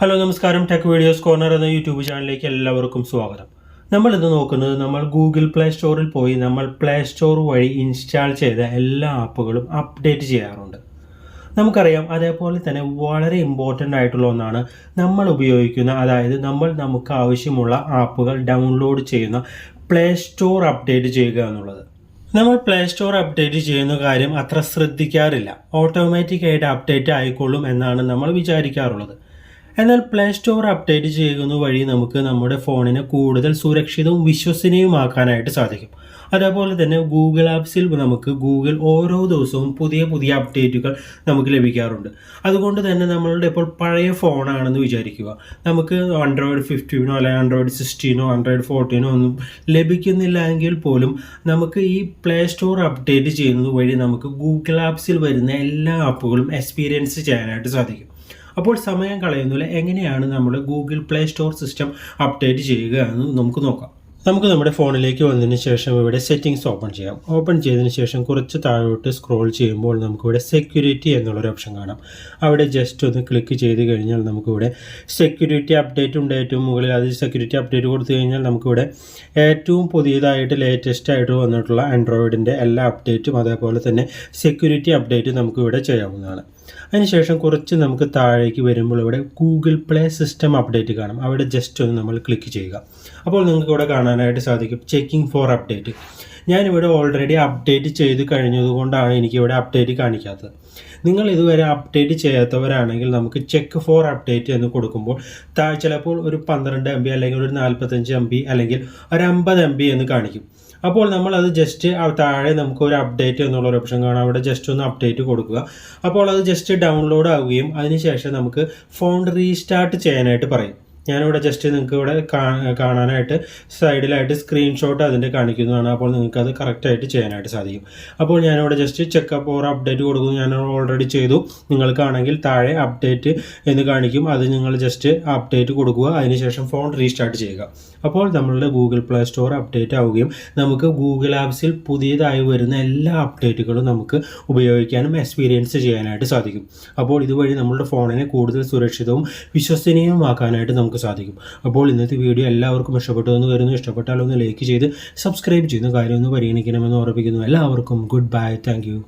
Hello നമസ്കാരം. Tech videos corner എന്ന YouTube ചാനലിലേക്ക് എല്ലാവർക്കും സ്വാഗതം. നമ്മളിത് നോക്കുന്നത് നമ്മൾ ഗൂഗിൾ പ്ലേ സ്റ്റോറിൽ പോയി നമ്മൾ പ്ലേ സ്റ്റോർ വഴി ഇൻസ്റ്റാൾ ചെയ്ത എല്ലാ ആപ്പുകളും അപ്ഡേറ്റ് ചെയ്യാറുണ്ട്. നമുക്കറിയാം, അതേപോലെ തന്നെ വളരെ ഇമ്പോർട്ടൻ്റ് ആയിട്ടുള്ള ഒന്നാണ് നമ്മൾ ഉപയോഗിക്കുന്ന, അതായത് നമുക്ക് ആവശ്യമുള്ള ആപ്പുകൾ ഡൗൺലോഡ് ചെയ്യുന്ന പ്ലേ സ്റ്റോർ അപ്ഡേറ്റ് ചെയ്യുക എന്നുള്ളത്. നമ്മൾ പ്ലേ സ്റ്റോർ അപ്ഡേറ്റ് ചെയ്യുന്ന കാര്യം അത്ര ശ്രദ്ധിക്കാറില്ല. ഓട്ടോമാറ്റിക്കായിട്ട് അപ്ഡേറ്റ് ആയിക്കൊള്ളും എന്നാണ് നമ്മൾ വിചാരിക്കാറുള്ളത്. എന്നാൽ പ്ലേ സ്റ്റോർ അപ്ഡേറ്റ് ചെയ്യുന്ന വഴി നമുക്ക് നമ്മുടെ ഫോണിനെ കൂടുതൽ സുരക്ഷിതവും വിശ്വസനീയമാക്കാനായിട്ട് സാധിക്കും. അതേപോലെ തന്നെ ഗൂഗിൾ ആപ്സിൽ ഗൂഗിൾ ഓരോ ദിവസവും പുതിയ അപ്ഡേറ്റുകൾ നമുക്ക് ലഭിക്കാറുണ്ട്. അതുകൊണ്ട് തന്നെ നമ്മളുടെ ഇപ്പോൾ പഴയ ഫോണാണെന്ന് വിചാരിക്കുക, നമുക്ക് ആൻഡ്രോയിഡ് 15 അല്ലെങ്കിൽ ആൻഡ്രോയിഡ് 16 ആൻഡ്രോയിഡ് 14 ഒന്നും ലഭിക്കുന്നില്ല എങ്കിൽ പോലും നമുക്ക് ഈ പ്ലേ സ്റ്റോർ അപ്ഡേറ്റ് ചെയ്യുന്നത് വഴി നമുക്ക് ഗൂഗിൾ ആപ്സിൽ വരുന്ന എല്ലാ ആപ്പുകളും എക്സ്പീരിയൻസ് ചെയ്യാനായിട്ട് സാധിക്കും. അപ്പോൾ സമയം കളയുന്നില്ല, എങ്ങനെയാണ് നമ്മൾ Google play store system update ചെയ്യുക എന്ന് നമുക്ക് നോക്കാം. നമുക്ക് നമ്മുടെ ഫോണിലേക്ക് വന്നതിന് ശേഷം ഇവിടെ സെറ്റിംഗ്സ് ഓപ്പൺ ചെയ്യാം. ഓപ്പൺ ചെയ്തതിന് ശേഷം കുറച്ച് താഴോട്ട് സ്ക്രോൾ ചെയ്യുമ്പോൾ നമുക്കിവിടെ സെക്യൂരിറ്റി എന്നുള്ളൊരു ഓപ്ഷൻ കാണാം. അവിടെ ജസ്റ്റ് ഒന്ന് ക്ലിക്ക് ചെയ്ത് കഴിഞ്ഞാൽ നമുക്കിവിടെ സെക്യൂരിറ്റി അപ്ഡേറ്റ് ഉണ്ട്. ഏറ്റവും മുകളിൽ അത് സെക്യൂരിറ്റി അപ്ഡേറ്റ് കൊടുത്തു കഴിഞ്ഞാൽ നമുക്കിവിടെ ഏറ്റവും പുതിയതായിട്ട് ലേറ്റസ്റ്റ് ആയിട്ട് വന്നിട്ടുള്ള ആൻഡ്രോയിഡിൻ്റെ എല്ലാ അപ്ഡേറ്റും അതേപോലെ തന്നെ സെക്യൂരിറ്റി അപ്ഡേറ്റ് നമുക്കിവിടെ ചെയ്യാവുന്നതാണ്. അതിനുശേഷം കുറച്ച് നമുക്ക് താഴേക്ക് വരുമ്പോൾ ഇവിടെ ഗൂഗിൾ പ്ലേ സിസ്റ്റം അപ്ഡേറ്റ് കാണാം. അവിടെ ജസ്റ്റ് ഒന്ന് നമ്മൾ ക്ലിക്ക് ചെയ്യുക. അപ്പോൾ നിങ്ങൾക്ക് ഇവിടെ കാണാനായിട്ട് സാധിക്കും ചെക്കിംഗ് ഫോർ അപ്ഡേറ്റ്. ഞാനിവിടെ ഓൾറെഡി അപ്ഡേറ്റ് ചെയ്ത് കഴിഞ്ഞതുകൊണ്ടാണ് എനിക്കിവിടെ അപ്ഡേറ്റ് കാണിക്കാത്തത്. നിങ്ങൾ ഇതുവരെ അപ്ഡേറ്റ് ചെയ്യാത്തവരാണെങ്കിൽ നമുക്ക് ചെക്ക് ഫോർ അപ്ഡേറ്റ് എന്ന് കൊടുക്കുമ്പോൾ ചിലപ്പോൾ ഒരു 12 MB അല്ലെങ്കിൽ ഒരു 45 MB അല്ലെങ്കിൽ ഒരു 50 MB എന്ന് കാണിക്കും. അപ്പോൾ നമ്മളത് ജസ്റ്റ് താഴെ നമുക്ക് ഒരു അപ്ഡേറ്റ് എന്നുള്ളൊരു ഓപ്ഷൻ കാണാം. അവിടെ ജസ്റ്റ് ഒന്ന് അപ്ഡേറ്റ് കൊടുക്കുക. അപ്പോൾ അത് ജസ്റ്റ് ഡൗൺലോഡ് ആവുകയും അതിനുശേഷം നമുക്ക് ഫോൺ റീസ്റ്റാർട്ട് ചെയ്യാനായിട്ട് പറയും. ഞാനിവിടെ ജസ്റ്റ് നിങ്ങൾക്ക് ഇവിടെ കാണാനായിട്ട് സൈഡിലായിട്ട് സ്ക്രീൻഷോട്ട് അതിൻ്റെ കാണിക്കുന്നതാണ്. അപ്പോൾ നിങ്ങൾക്ക് അത് കറക്റ്റായിട്ട് ചെയ്യാനായിട്ട് സാധിക്കും. അപ്പോൾ ഞാനിവിടെ ജസ്റ്റ് ചെക്കപ്പ് ഓർ അപ്ഡേറ്റ് കൊടുക്കുന്നു. ഞാൻ ഓൾറെഡി ചെയ്തു. നിങ്ങൾക്കാണെങ്കിൽ താഴെ അപ്ഡേറ്റ് എന്ന് കാണിക്കും. അത് നിങ്ങൾ ജസ്റ്റ് അപ്ഡേറ്റ് കൊടുക്കുക. അതിനുശേഷം ഫോൺ റീസ്റ്റാർട്ട് ചെയ്യുക. അപ്പോൾ നമ്മളുടെ ഗൂഗിൾ പ്ലേ സ്റ്റോർ അപ്ഡേറ്റ് ആവുകയും നമുക്ക് ഗൂഗിൾ ആപ്സിൽ പുതിയതായി വരുന്ന എല്ലാ അപ്ഡേറ്റുകളും നമുക്ക് ഉപയോഗിക്കാനും എക്സ്പീരിയൻസ് ചെയ്യാനായിട്ട് സാധിക്കും. അപ്പോൾ ഇതുവഴി നമ്മളുടെ ഫോണിനെ കൂടുതൽ സുരക്ഷിതവും വിശ്വസനീയവുമാക്കാനായിട്ട് നമുക്ക് സാധിക്കും. അപ്പോൾ ഇന്നത്തെ വീഡിയോ എല്ലാവർക്കും ഇഷ്ടപ്പെട്ടു എന്ന് കരുതുന്നു. ഇഷ്ടപ്പെട്ടാൽ ഒന്ന് ലൈക്ക് ചെയ്ത് സബ്സ്ക്രൈബ് ചെയ്യുന്ന കാര്യം ഒന്ന് പരിഗണിക്കണമെന്ന് ഓർമ്മിപ്പിക്കുന്നു. എല്ലാവർക്കും ഗുഡ് ബൈ. Thank you.